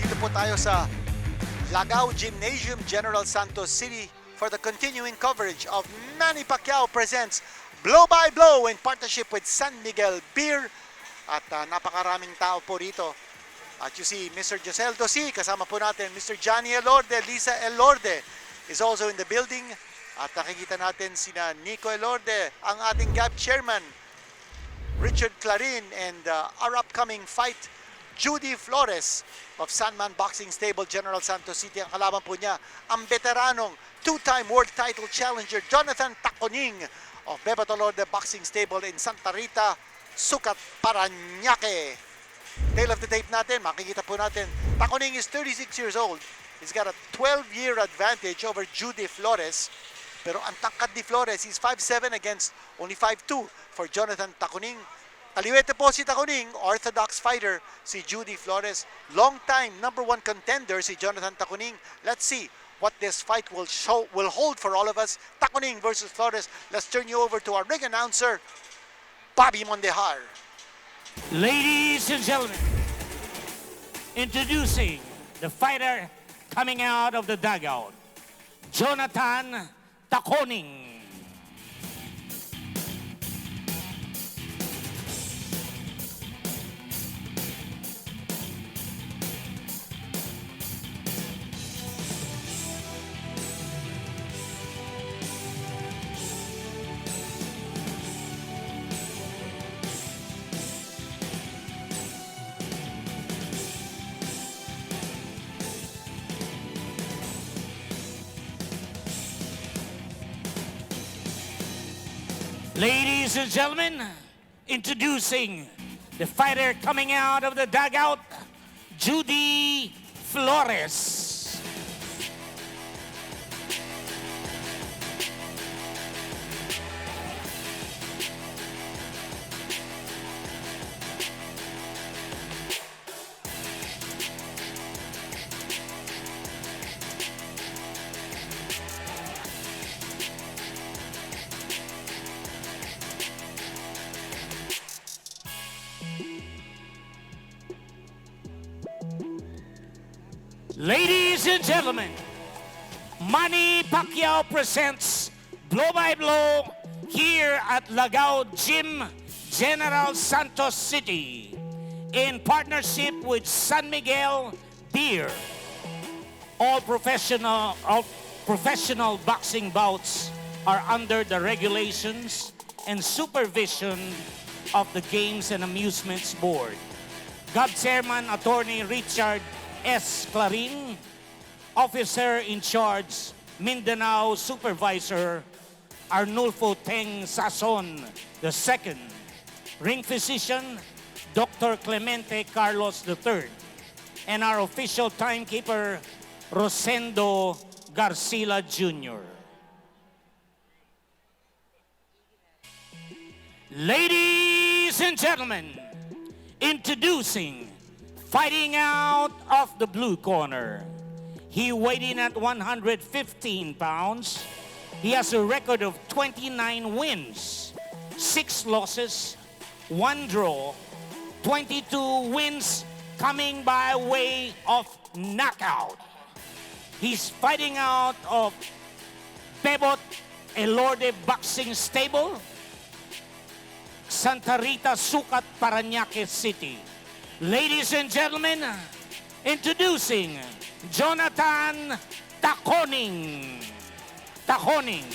Nandito po tayo sa Lagao Gymnasium, General Santos City for the continuing coverage of Manny Pacquiao presents Blow by Blow in partnership with San Miguel Beer. At napakaraming tao po rito. At you see Mr. Josel Dosi, kasama po natin Mr. Johnny Elorde, Lisa Elorde is also in the building. At nakikita natin sina Nico Elorde, ang ating GAB chairman, Richard Clarin, and our upcoming fight, Judy Flores of Sanman Boxing Stable, General Santos City. Ang kalaban po niya, ang veteranong two-time world title challenger, Jonathan Taconing of Bebatolorde Boxing Stable in Santa Rita, Sucat, Parañaque. Tail of the tape natin, makikita po natin, Taconing is 36 years old. He's got a 12-year advantage over Judy Flores. Pero ang tangkad ni Flores, he's 5'7" against only 5'2" for Jonathan Taconing. Kaliwete po si Taconing, orthodox fighter si Judy Flores. Long-time #1 contender si Jonathan Taconing. Let's see what this fight will hold for all of us. Taconing versus Flores. Let's turn you over to our ring announcer, Bobby Mondejar. Ladies and gentlemen, introducing the fighter coming out of the dugout, Jonathan Taconing. Ladies and gentlemen, introducing the fighter coming out of the dugout, Judy Flores. Ladies and gentlemen, Manny Pacquiao presents Blow by Blow here at Lagao Gym, General Santos City, in partnership with San Miguel Beer. All professional boxing bouts are under the regulations and supervision of the Games and Amusements Board. GAB Chairman Attorney Richard S. Clarin, Officer in Charge, Mindanao Supervisor Arnulfo Teng Sason II, Ring Physician Dr. Clemente Carlos III, and our official timekeeper Rosendo Garcila Jr. Ladies and gentlemen, introducing, fighting out of the blue corner. He weighed in at 115 pounds. He has a record of 29 wins, 6 losses, 1 draw, 22 wins coming by way of knockout. He's fighting out of Bebot Elorde Boxing Stable, Santa Rita, Sucat, Parañaque City. Ladies and gentlemen, introducing Jonathan Taconing. Taconing.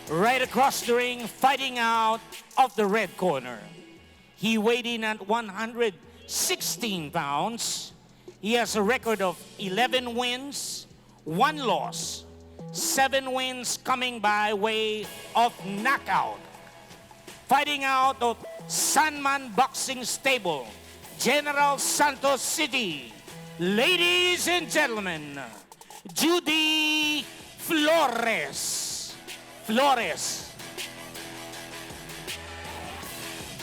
Right across the ring, fighting out of the red corner. He weighed in at 116 pounds. He has a record of 11 wins, 1 loss, 7 wins coming by way of knockout. Fighting out of Sanman Boxing Stable, General Santos City. Ladies and gentlemen, Judy Flores.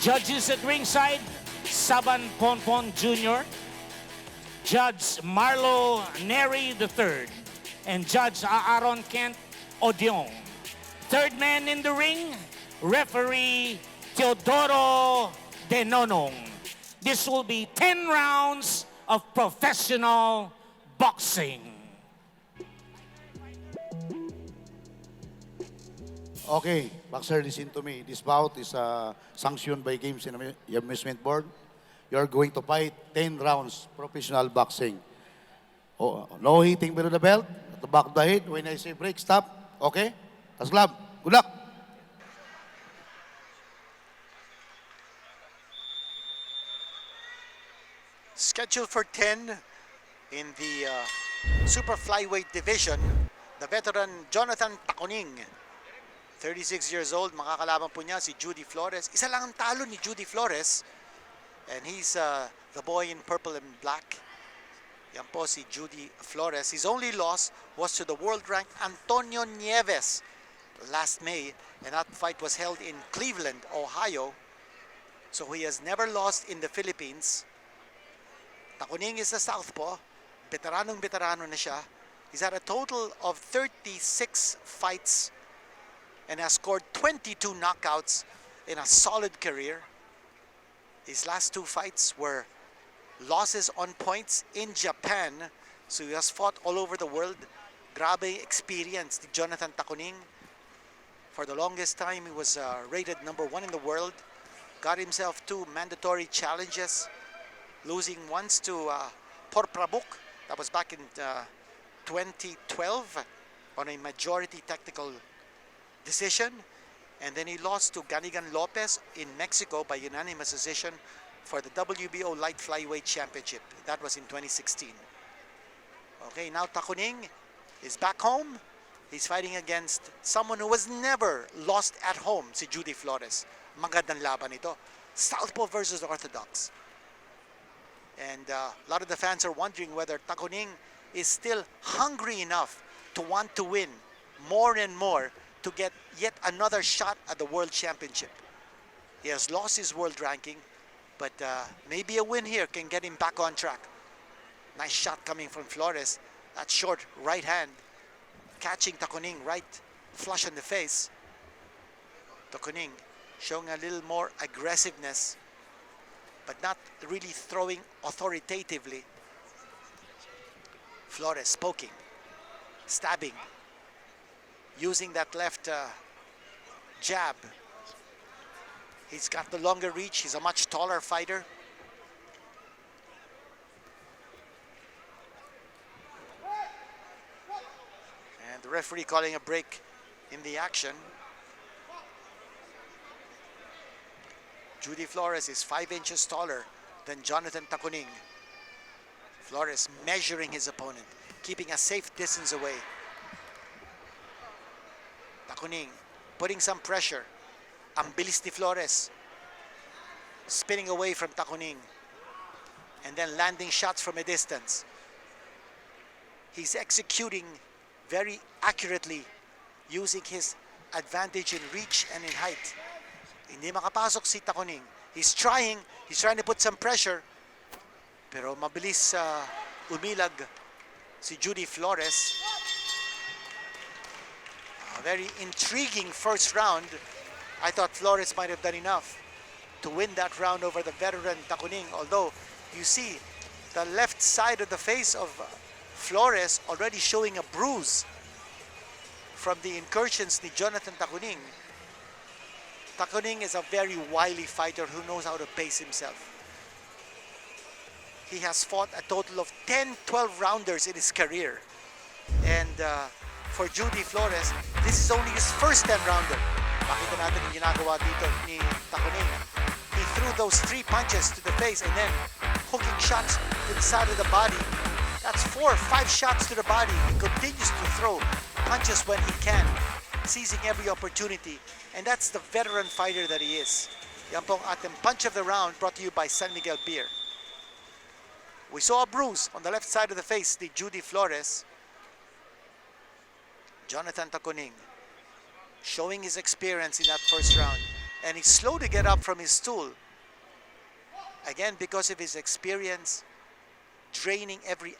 Judges at ringside, Saban Ponpon Jr., Judge Marlo Neri III, and Judge Aaron Kent Odion. Third man in the ring, Referee Teodoro De Nonong. This will be 10 rounds of professional boxing. Okay, boxer, listen to me. This bout is sanctioned by Games and Amusement Board. You're going to fight 10 rounds professional boxing. Oh, no hitting below the belt, at the back of the head. When I say break, stop. Okay? Taslab, good luck. Scheduled for 10 in the super flyweight division, the veteran Jonathan Taconing. 36 years old, makakalaban po niya si Judy Flores. Isa lang ang talo ni Judy Flores. And he's the boy in purple and black. Yan po si Judy Flores. His only loss was to the world-ranked Antonio Nieves last May. And that fight was held in Cleveland, Ohio. So he has never lost in the Philippines. Taconing is a southpaw. Veteranong-veterano na siya. He's had a total of 36 fights and has scored 22 knockouts in a solid career. His last 2 fights were losses on points in Japan. So he has fought all over the world. Grabe experience ni Jonathan Taconing. For the longest time, he was rated #1 in the world. Got himself 2 mandatory challenges, losing once to Porprabuk. That was back in 2012 on a majority technical decision. And then he lost to Ganigan Lopez in Mexico by unanimous decision for the WBO Light Flyweight Championship. That was in 2016. Okay, now Taconing is back home. He's fighting against someone who was never lost at home, si Judy Flores. Magandang laban ito. Southpaw versus Orthodox. And a lot of the fans are wondering whether Taconing is still hungry enough to want to win more and more to get yet another shot at the World Championship. He has lost his world ranking, but maybe a win here can get him back on track. Nice shot coming from Flores. That short right hand catching Taconing right flush in the face. Taconing showing a little more aggressiveness, but not really throwing authoritatively. Flores poking, stabbing, using that left jab. He's got the longer reach. He's a much taller fighter. And the referee calling a break in the action. Judy Flores is 5 inches taller than Jonathan Taconing. Flores measuring his opponent, keeping a safe distance away. Taconing putting some pressure. Ang bilis ni Flores. Spinning away from Taconing. And then landing shots from a distance. He's executing very accurately, using his advantage in reach and in height. Hindi makapasok si Taconing. He's trying to put some pressure. Pero mabilis umilag si Judy Flores. A very intriguing first round. I thought Flores might have done enough to win that round over the veteran Taconing. Although you see the left side of the face of Flores already showing a bruise from the incursions ni Jonathan Taconing. Taconing is a very wily fighter who knows how to pace himself. He has fought a total of 10, 12 rounders in his career. And for Judy Flores, this is only his first 10 rounder. Makita natin yung ginagawa dito ni Taconing. He threw those 3 punches to the face and then hooking shots to the side of the body. That's 4 or 5 shots to the body. He continues to throw punches when he can, seizing every opportunity. And that's the veteran fighter that he is. Yan pong ating punch of the round brought to you by San Miguel Beer. We saw a bruise on the left side of the face, the Judy Flores. Jonathan Taconing showing his experience in that first round. And he's slow to get up from his stool. Again, because of his experience, draining every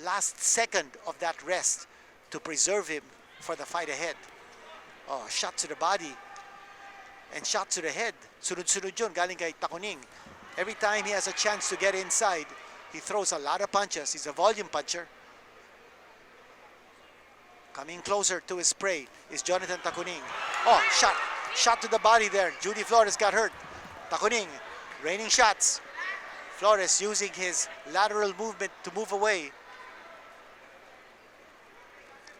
last second of that rest to preserve him for the fight ahead. Oh, shot to the body and shot to the head. Sunod-sunod yun, galing kay Taconing. Every time he has a chance to get inside, He throws a lot of punches. He's a volume puncher. Coming closer to his prey is Jonathan Taconing. Oh, shot. Shot to the body there. Judy Flores got hurt. Taconing raining shots. Flores using his lateral movement to move away.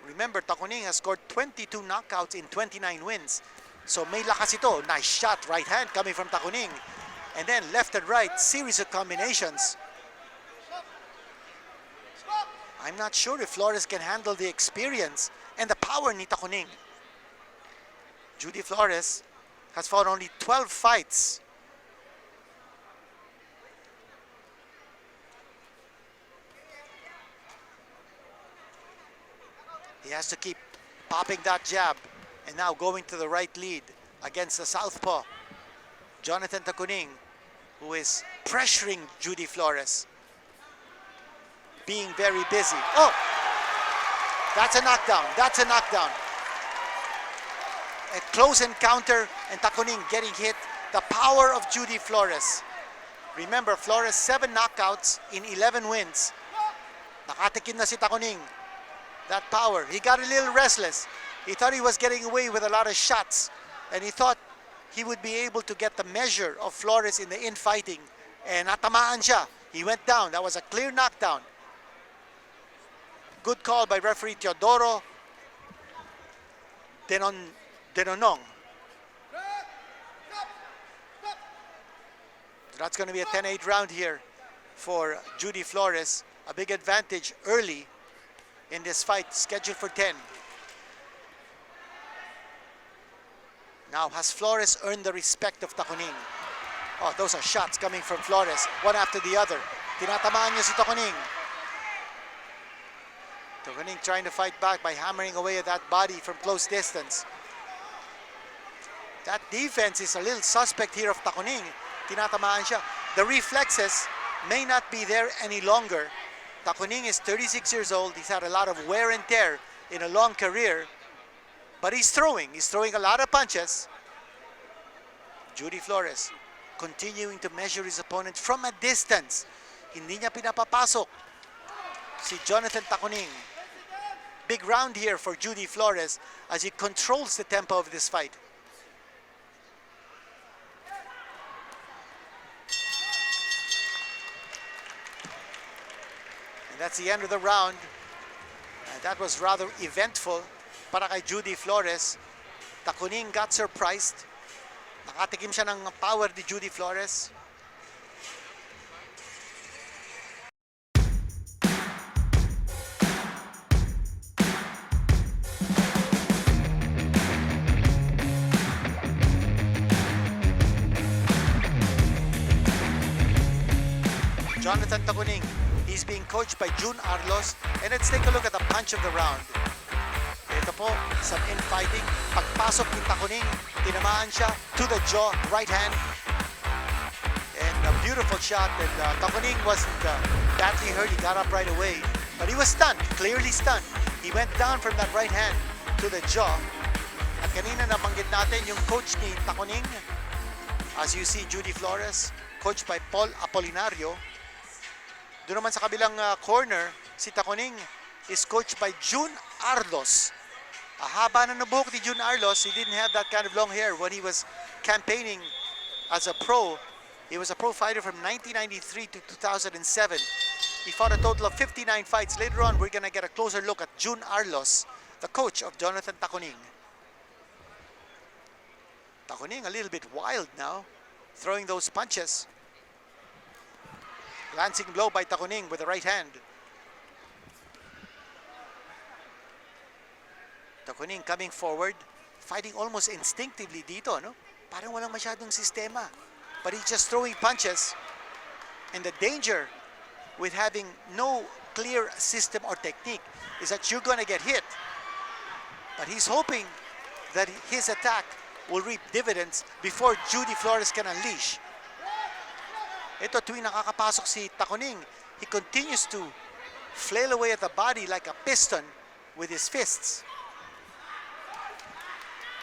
Remember, Taconing has scored 22 knockouts in 29 wins. So may lakas ito. Nice shot. Right hand coming from Taconing. And then left and right, series of combinations. I'm not sure if Flores can handle the experience and the power ni Taconing. Judy Flores has fought only 12 fights. He has to keep popping that jab and now going to the right lead against the southpaw, Jonathan Taconing, who is pressuring Judy Flores, being very busy. Oh, that's a knockdown. That's a knockdown. A close encounter and Taconing getting hit. The power of Judy Flores. Remember, Flores 7 knockouts in 11 wins. Nakatikim na si Taconing. That power. He got a little restless. He thought he was getting away with a lot of shots. And he thought he would be able to get the measure of Flores in the infighting. And natamaan siya. He went down. That was a clear knockdown. Good call by referee Teodoro Denonong. That's going to be a 10-8 round here for Judy Flores. A big advantage early in this fight, scheduled for 10. Now, has Flores earned the respect of Taconing? Oh, those are shots coming from Flores, one after the other. Tinatamaan niya si Taconing. Taconing trying to fight back by hammering away at that body from close distance. That defense is a little suspect here of Taconing. Tinatamaan siya. The reflexes may not be there any longer. Taconing is 36 years old. He's had a lot of wear and tear in a long career. But he's throwing. He's throwing a lot of punches. Judy Flores continuing to measure his opponent from a distance. Hindi niya pinapapasok si Jonathan Taconing. Big round here for Judy Flores as he controls the tempo of this fight. And that's the end of the round. And that was rather eventful para kay Judy Flores. Taconing got surprised. Nakatikim siya ng power ni Judy Flores. Jonathan Taconing, he's being coached by June Arlos. And let's take a look at the punch of the round. Ito po, some infighting. Pagpasok ni Taconing, tinamaan siya to the jaw, right hand. And a beautiful shot. And Taconing wasn't badly hurt. He got up right away. But he was stunned, clearly stunned. He went down from that right hand to the jaw. At kanina nabanggit natin yung coach ni Taconing. As you see, Judy Flores, coached by Paul Apolinario. Doon naman sa kabilang corner, si Taconing is coached by June Arlos. Haba na buhok ni June Arlos. He didn't have that kind of long hair when he was campaigning as a pro. He was a pro fighter from 1993 to 2007. He fought a total of 59 fights. Later on, we're going to get a closer look at June Arlos, the coach of Jonathan Taconing. Taconing a little bit wild now, throwing those punches. Glancing blow by Taconing with the right hand. Taconing coming forward, fighting almost instinctively dito, no? Parang walang masyadong sistema. But he's just throwing punches. And the danger with having no clear system or technique is that you're going to get hit. But he's hoping that his attack will reap dividends before Judy Flores can unleash. Ito, tuwing nakakapasok si Taconing, he continues to flail away at the body like a piston with his fists.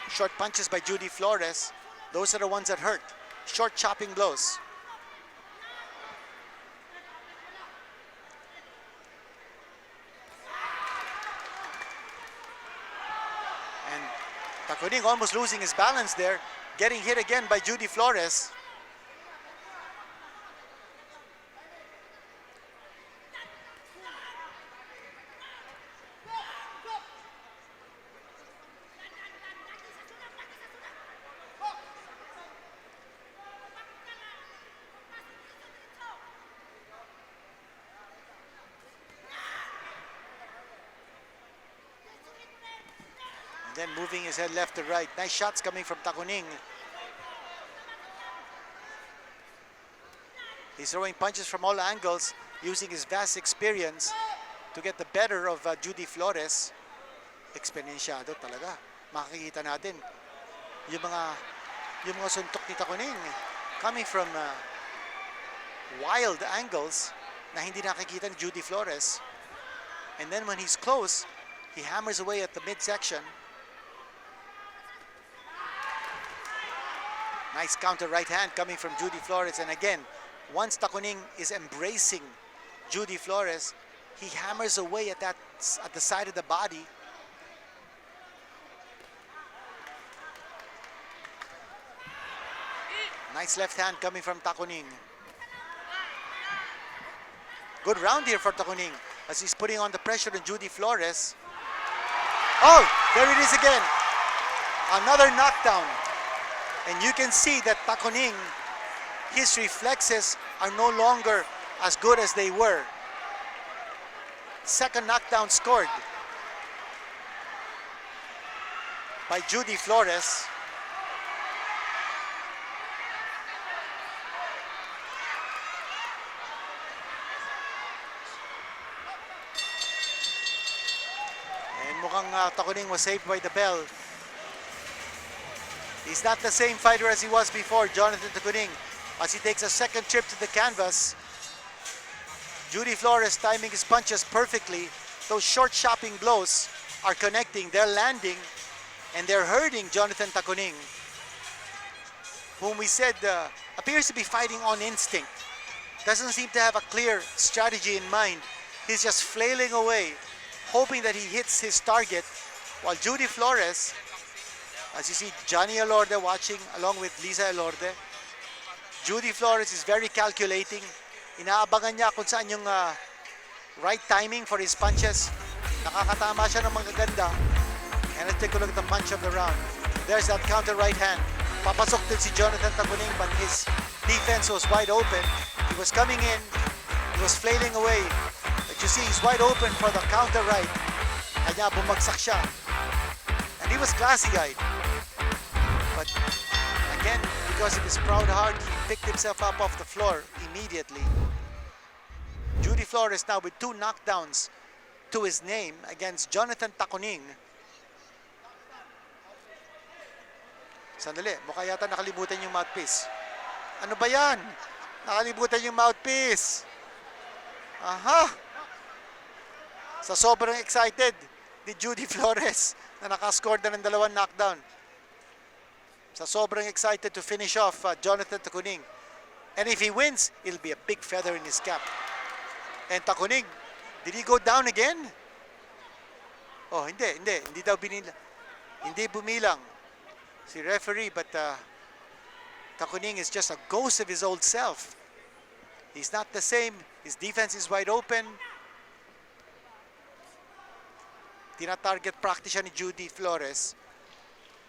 Short punches by Judy Flores. Those are the ones that hurt. Short chopping blows. Taconing almost losing his balance there, getting hit again by Judy Flores. Then moving his head left to right. Nice shots coming from Taconing. He's throwing punches from all angles, using his vast experience to get the better of Judy Flores. Eksperyensiyado talaga. Makikita natin yung mga suntok ni Taconing coming from wild angles na hindi nakikita ni Judy Flores. And then when he's close, he hammers away at the midsection. Nice counter right hand coming from Judy Flores. And again, once Taconing is embracing Judy Flores, he hammers away at the side of the body. Nice left hand coming from Taconing. Good round here for Taconing as he's putting on the pressure on Judy Flores. Oh, there it is again. Another knockdown. And you can see that Taconing, his reflexes are no longer as good as they were. Second knockdown scored by Judy Flores. And mukhang Taconing was saved by the bell. He's not the same fighter as he was before, Jonathan Taconing, as he takes a second trip to the canvas. Judy Flores timing his punches perfectly. Those short chopping blows are connecting, they're landing, and they're hurting Jonathan Taconing, whom we said appears to be fighting on instinct. Doesn't seem to have a clear strategy in mind. He's just flailing away, hoping that he hits his target, while Judy Flores, as you see Johnny Elorde watching along with Lisa Elorde, Judy Flores is very calculating. Inaabangan niya kung saan yung right timing for his punches. Nakakatama siya ng magaganda. And let's take a look at the punch of the round. There's that counter right hand. Papasok din si Jonathan Taconing, but his defense was wide open. He was coming in, he was flailing away. But you see, he's wide open for the counter right. Kanya bumagsak siya. And he was classy-eyed. But again, because of his proud heart, he picked himself up off the floor immediately. Judy Flores now with 2 knockdowns to his name against Jonathan Taconing. Sandali, mukha yata nakalimutan yung mouthpiece. Ano ba yan? Nakalimutan yung mouthpiece. Aha! Sa sobrang excited ni Judy Flores na nakascore na ng 2 knockdown. Sa sobrang excited to finish off Jonathan Taconing. And if he wins, it'll be a big feather in his cap. And Taconing, did he go down again? Oh, hindi daw binila. Hindi bumilang si referee, but Taconing is just a ghost of his old self. He's not the same. His defense is wide open. Tina-target practice siya ni Judy Flores.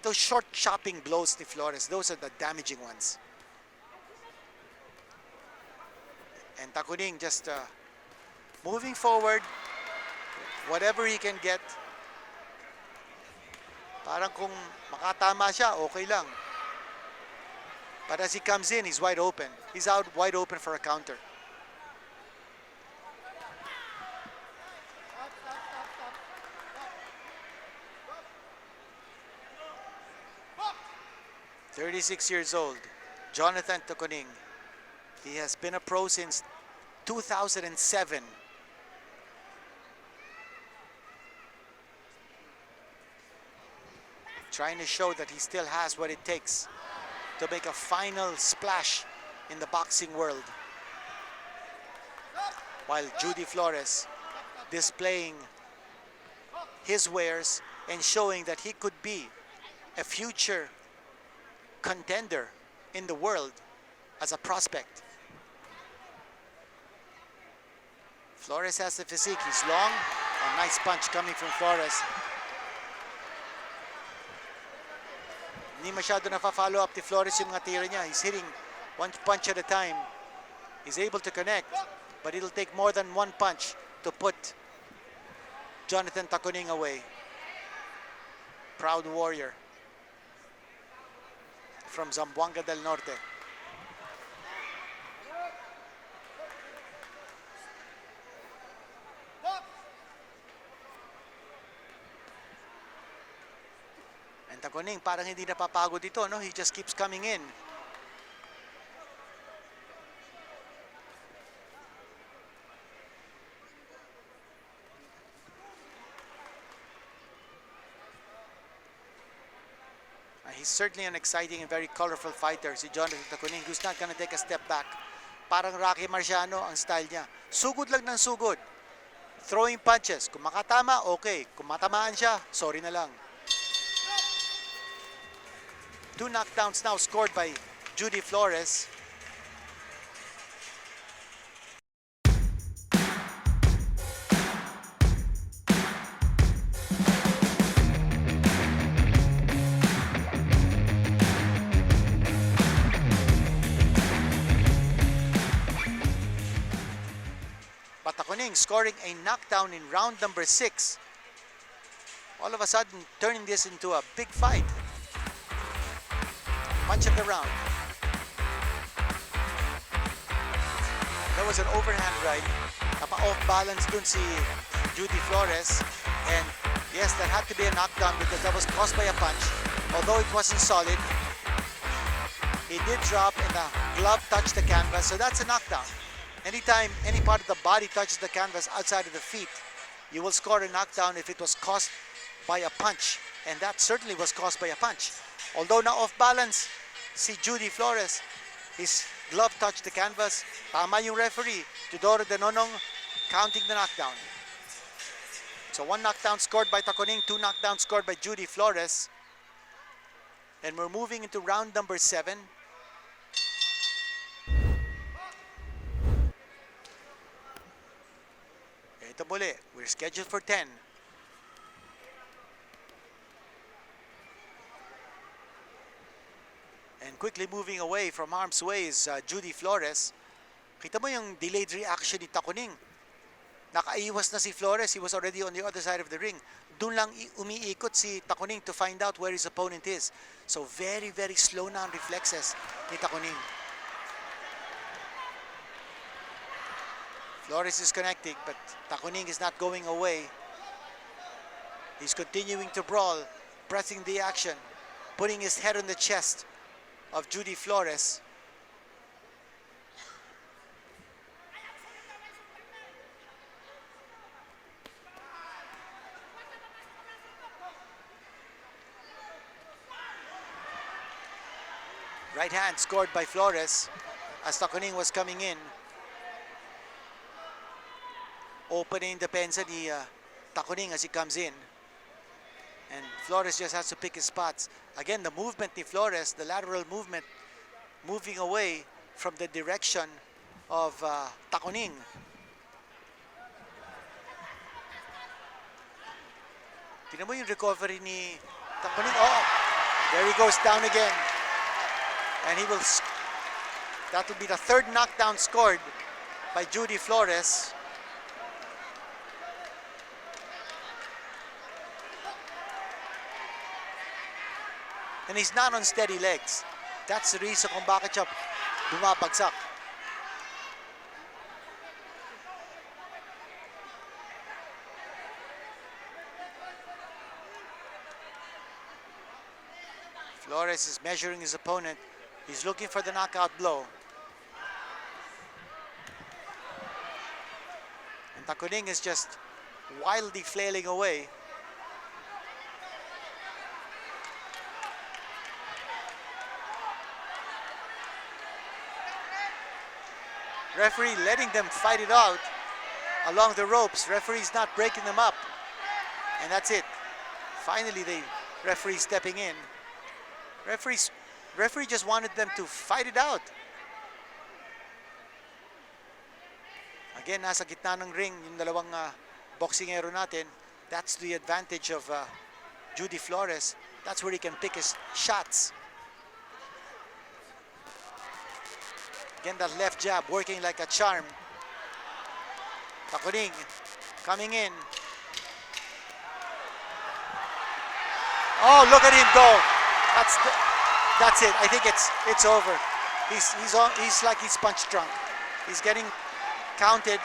Those short chopping blows ni Flores, those are the damaging ones. And Taconing just moving forward, whatever he can get. Parang kung makatama siya, okay lang. But as he comes in, he's wide open. He's out wide open for a counter. "36 years old, Jonathan Taconing. He has been a pro since 2007. Trying to show that he still has what it takes to make a final splash in the boxing world. While Judy Flores displaying his wares and showing that he could be a future contender in the world as a prospect. Flores has the physique. He's long. A nice punch coming from Flores. Hindi masyado na-follow up ni Flores yung mga tira niya. He's hitting one punch at a time. He's able to connect, but it'll take more than one punch to put Jonathan Taconing away. Proud warrior from Zamboanga del Norte. And Taconing parang hindi napapagod dito, no? He just keeps coming in. He's certainly an exciting and very colorful fighter, si Jonathan Taconing, who's not gonna take a step back. Parang Rocky Marciano ang style niya. Sugod lang ng sugod. Throwing punches. Kung makatama, okay. Kung matamaan siya, sorry na lang. 2 knockdowns now scored by Judy Flores. Taconing scoring a knockdown in round number 6. All of a sudden turning this into a big fight. Punch of the round. That was an overhand right. Napa-off balance dun si Judy Flores. And yes, that had to be a knockdown because that was caused by a punch. Although it wasn't solid, he did drop and the glove touched the canvas, so that's a knockdown. Anytime any part of the body touches the canvas outside of the feet, you will score a knockdown if it was caused by a punch. And that certainly was caused by a punch. Although na off balance, si Judy Flores, his glove touched the canvas. Tama yung referee, Teodoro Denonong, counting the knockdown. So 1 knockdown scored by Taconing, 2 knockdowns scored by Judy Flores. And we're moving into round number 7. Ito muli, we're scheduled for 10. And quickly moving away from harm's way is Judy Flores. Kita mo yung delayed reaction ni Taconing. Nakaiwas na si Flores, he was already on the other side of the ring. Doon lang umiikot si Taconing to find out where his opponent is. So very, very slow na ang reflexes ni Taconing. Flores is connecting, but Taconing is not going away. He's continuing to brawl, pressing the action, putting his head on the chest of Judy Flores. Right hand scored by Flores as Taconing was coming in. Opening depensa ni Taconing as he comes in. And Flores just has to pick his spots. Again, the movement ni Flores, the lateral movement, moving away from the direction of Taconing. Tingnan mo yung recovery ni Taconing. Oh, there he goes down again. And he will, that will be the 3rd knockdown scored by Judy Flores. And he's not on steady legs. That's the reason kung bakit siya bumabagsak. Flores is measuring his opponent. He's looking for the knockout blow. And Taconing is just wildly flailing away. Referee letting them fight it out along the ropes. Referee's not breaking them up. And that's it. Finally, the referee stepping in. Referees, referee just wanted them to fight it out. Again, nasa gitna ng ring yung dalawang boxingero natin. That's the advantage of Judy Flores. That's where he can pick his shots. Again, that left jab working like a charm. Taconing coming in. Oh, look at him go. That's it. I think it's over. He's like he's punch drunk. He's getting counted.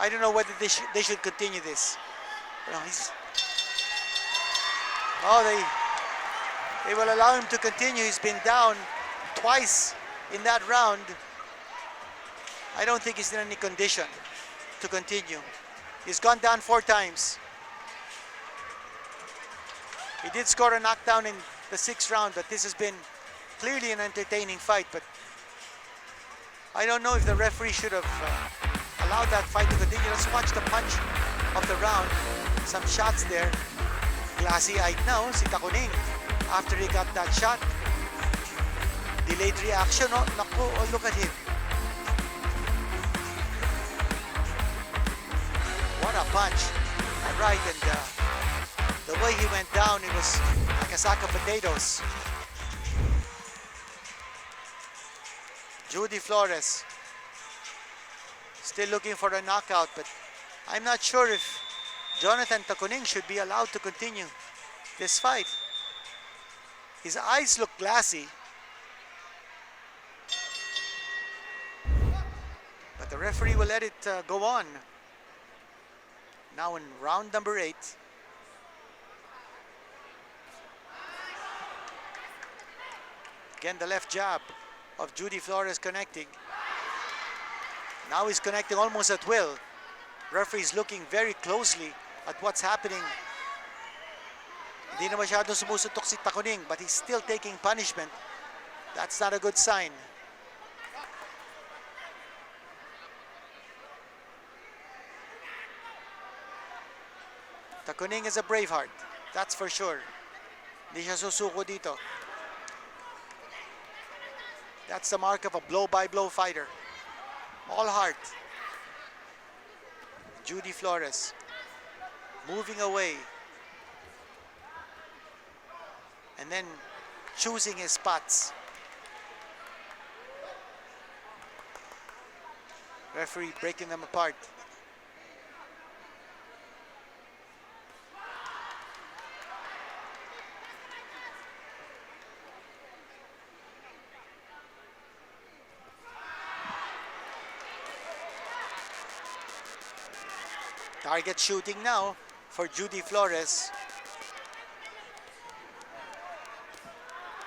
I don't know whether they should continue this. You know, they will allow him to continue. He's been down twice in that round. I don't think he's in any condition to continue. He's gone down 4 times. He did score a knockdown in the 6th round, but this has been clearly an entertaining fight. But I don't know if the referee should have allowed that fight to continue. Let's watch the punch of the round. Some shots there. Glassy-eyed now si Taconing after he got that shot. Delayed reaction. Oh, naku, oh, look at him. What a punch. Right, and the way he went down, it was like a sack of potatoes. Judy Flores still looking for a knockout, but I'm not sure if Jonathan Taconing should be allowed to continue this fight. His eyes look glassy, but the referee will let it go on. Now in round number 8. Again, the left jab of Judy Flores connecting. Now he's connecting almost at will. Referee's looking very closely at what's happening. Hindi na masyadong sumusuntok si Taconing, but he's still taking punishment. That's not a good sign. Taconing is a braveheart, that's for sure. Hindi siya susuko dito. That's the mark of a blow-by-blow fighter. All heart. Judy Flores moving away and then choosing his spots. Referee breaking them apart. Target shooting now for Judy Flores.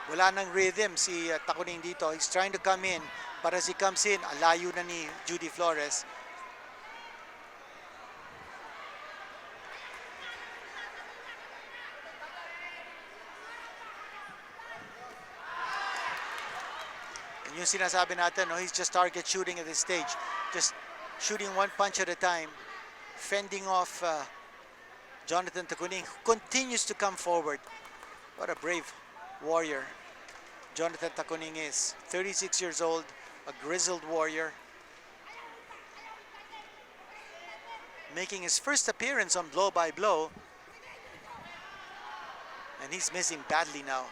Wala nang rhythm si Taconing dito. He's trying to come in, but as he comes in, alayo na ni Judy Flores. And yung sinasabi natin, no, he's just target shooting at this stage. Just shooting one punch at a time. Fending off Jonathan Taconing, who continues to come forward. What a brave warrior Jonathan Taconing is. 36 years old, a grizzled warrior. Making his first appearance on Blow by Blow. And he's missing badly now.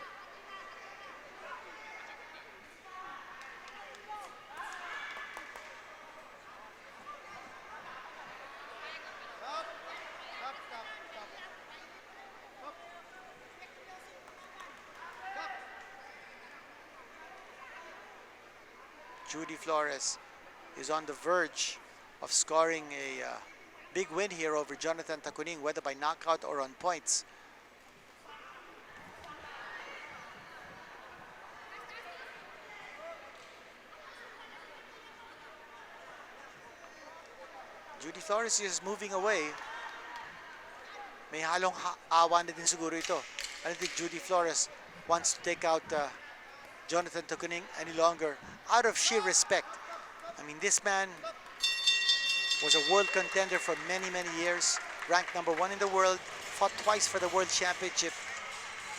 Judy Flores is on the verge of scoring a big win here over Jonathan Taconing, whether by knockout or on points. Judy Flores is moving away. May halong awa na din siguro ito. I don't think Judy Flores wants to take out Jonathan Taconing any longer, out of sheer respect. I mean, this man was a world contender for many, many years, ranked #1 in the world, fought twice for the world championship.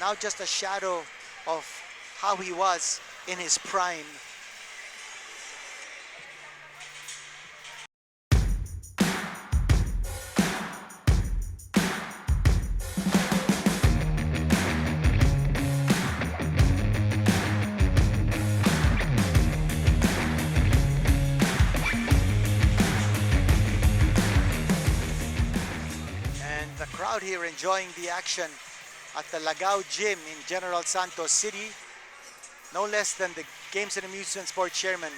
now just a shadow of how he was in his prime. And the crowd here enjoying the action at the Lagao Gym in General Santos City. No less than the Games and Amusement Sport Chairman,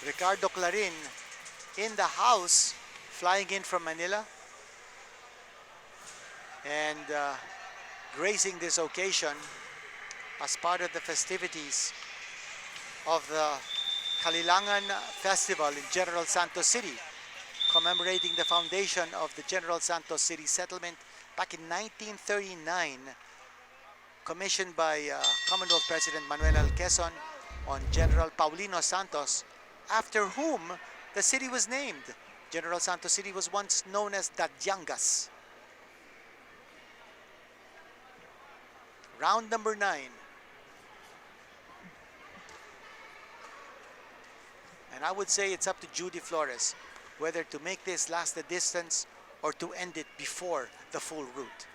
Ricardo Clarin, in the house, flying in from Manila. And gracing this occasion as part of the festivities of the Kalilangan Festival in General Santos City, commemorating the foundation of the General Santos City settlement back in 1939, commissioned by Commonwealth President Manuel L. Quezon on General Paulino Santos, after whom the city was named. General Santos City was once known as Dadyangas. Round number 9. And I would say it's up to Judy Flores whether to make this last the distance or to end it before the full route.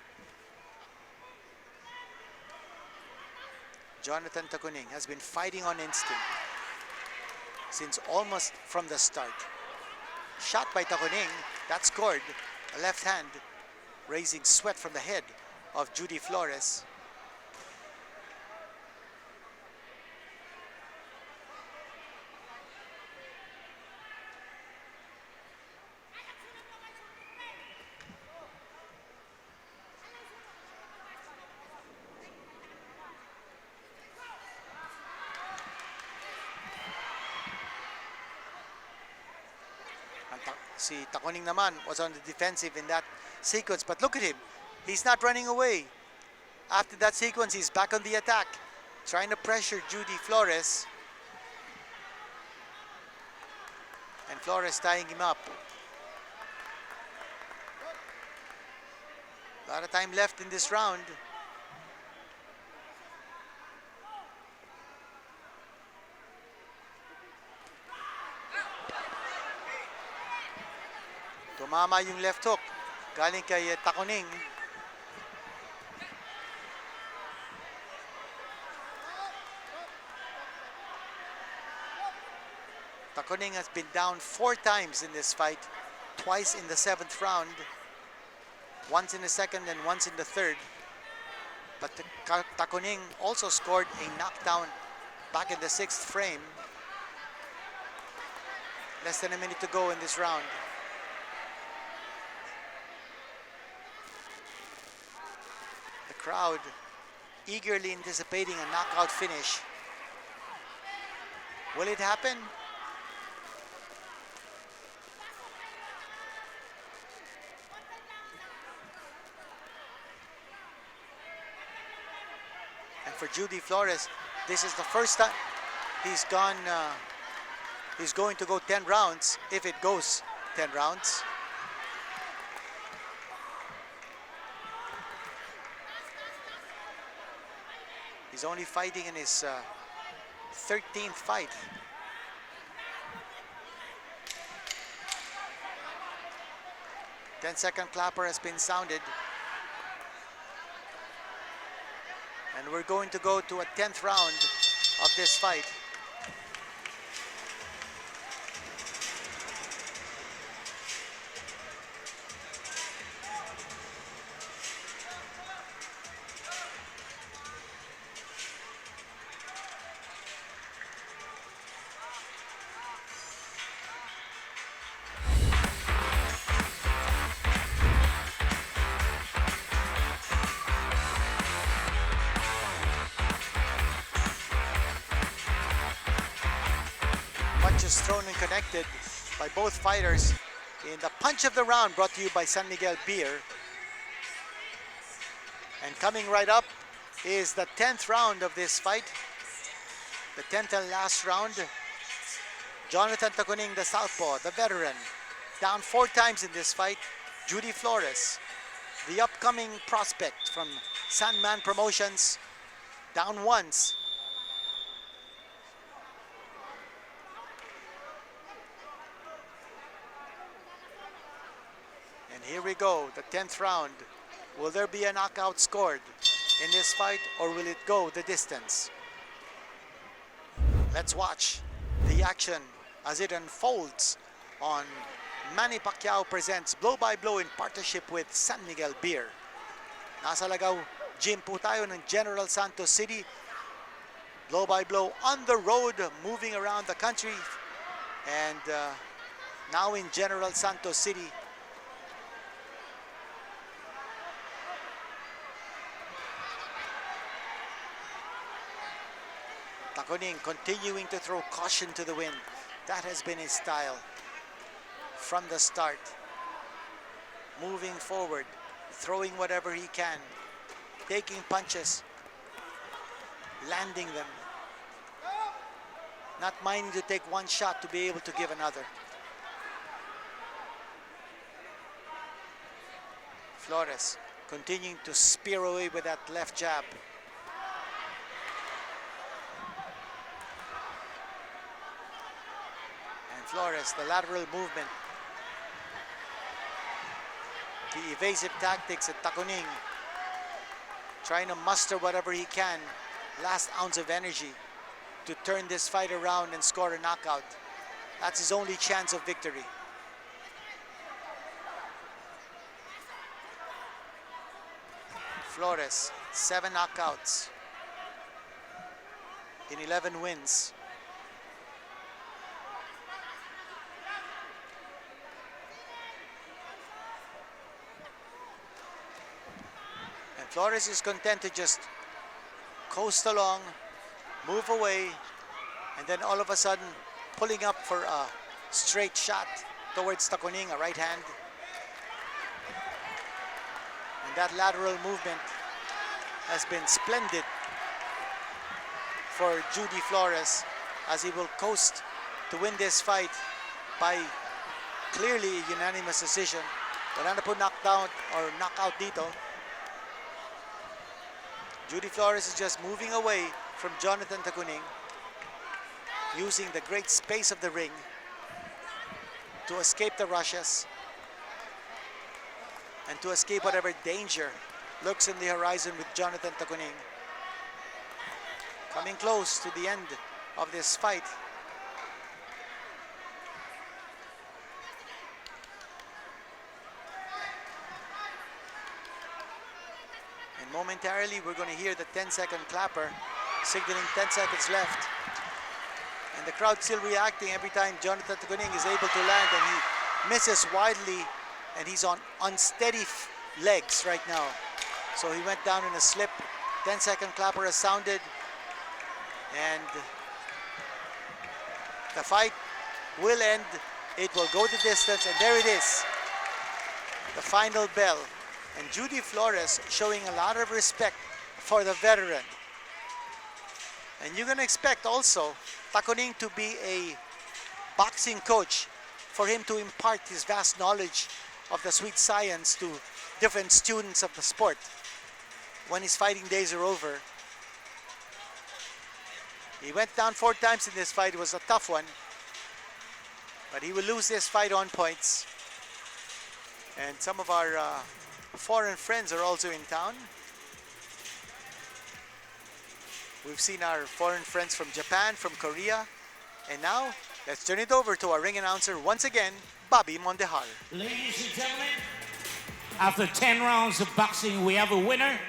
Jonathan Taconing has been fighting on instinct since almost from the start. Shot by Taconing, that scored a left hand, raising sweat from the head of Judy Flores. Si Taconing naman was on the defensive in that sequence, but look at him. He's not running away. After that sequence, he's back on the attack, trying to pressure Judy Flores. And Flores tying him up. A lot of time left in this round. Tumama yung left hook galing kay Taconing. Taconing has been down 4 times in this fight, twice in the 7th round, once in the 2nd and once in the 3rd. But Taconing also scored a knockdown back in the 6th frame. Less than a minute to go in this round. The crowd eagerly anticipating a knockout finish. Will it happen? And for Judy Flores, this is the first time he's going to go 10 rounds, if it goes 10 rounds. He's only fighting in his 13th fight. Ten-second clapper has been sounded. And we're going to go to a 10th round of this fight. Punches thrown and connected by both fighters in the punch of the round, brought to you by San Miguel Beer. And coming right up is the 10th round of this fight, the 10th and last round. Jonathan Taconing, the southpaw, the veteran, down 4 times in this fight. Judy Flores, the upcoming prospect from Sandman Promotions, down once. And here we go, the 10th round. Will there be a knockout scored in this fight, or will it go the distance? Let's watch the action as it unfolds on Manny Pacquiao presents Blow by Blow in partnership with San Miguel Beer. Nasa Lagaw Gym po tayo ng General Santos City. Blow by Blow on the road, moving around the country. And now in General Santos City. Taconing continuing to throw caution to the wind. That has been his style from the start. Moving forward, throwing whatever he can, taking punches, landing them. Not minding to take one shot to be able to give another. Flores continuing to spear away with that left jab. Flores, the lateral movement. The evasive tactics at Taconing. Trying to muster whatever he can. Last ounce of energy to turn this fight around and score a knockout. That's his only chance of victory. Flores, 7 knockouts in 11 wins. Flores is content to just coast along, move away, and then all of a sudden pulling up for a straight shot towards Taconing, a right hand. And that lateral movement has been splendid for Judy Flores, as he will coast to win this fight by clearly unanimous decision. Wala na po knockdown or knockout dito. Judy Flores is just moving away from Jonathan Taconing, using the great space of the ring to escape the rushes and to escape whatever danger lurks in the horizon with Jonathan Taconing. Coming close to the end of this fight. Momentarily, we're going to hear the 10-second clapper signaling 10 seconds left. And the crowd still reacting every time Jonathan Taconing is able to land, and he misses widely, and he's on unsteady legs right now. So he went down in a slip. 10-second clapper has sounded, and the fight will end. It will go the distance, and there it is, the final bell. And Judy Flores showing a lot of respect for the veteran. And you're going to expect also Taconing to be a boxing coach, for him to impart his vast knowledge of the sweet science to different students of the sport when his fighting days are over. He went down 4 times in this fight. It was a tough one, but he will lose this fight on points. And some of our foreign friends are also in town. We've seen our foreign friends from Japan, from Korea. And now, let's turn it over to our ring announcer once again, Bobby Mondejar. Ladies and gentlemen, after 10 rounds of boxing, we have a winner.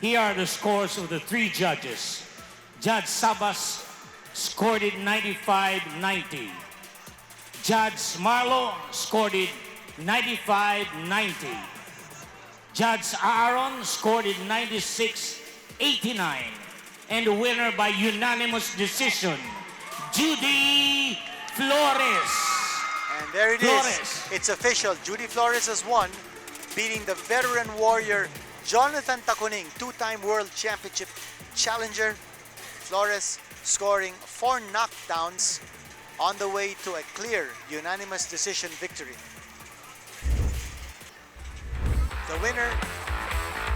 Here are the scores of the 3 judges. Judge Sabas scored it 95-90. Judge Marlo scored it 95-90. Judge Aaron scored it 96-89. And the winner by unanimous decision, Judy Flores. And there it is. It's official. Judy Flores has won, beating the veteran warrior Jonathan Taconing, 2-time world championship challenger. Flores scoring 4 knockdowns on the way to a clear unanimous decision victory. the winner,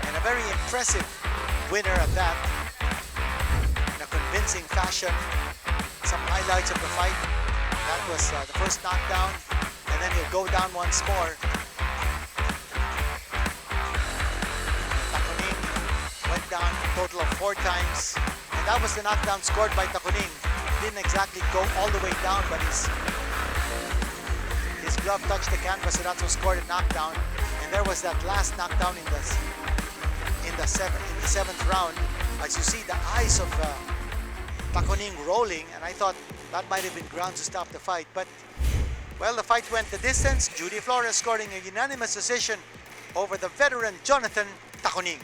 and a very impressive winner at that, in a convincing fashion. Some highlights of the fight. That was the first knockdown, and then he'll go down once more. Taconing went down a total of 4 times, and that was the knockdown scored by Taconing. Didn't exactly go all the way down, but his glove touched the canvas, and that's what scored a knockdown. And there was that last knockdown in the seventh round. As you see, the eyes of Taconing rolling, and I thought that might have been grounds to stop the fight. But, well, the fight went the distance. Judy Flores scoring a unanimous decision over the veteran Jonathan Taconing.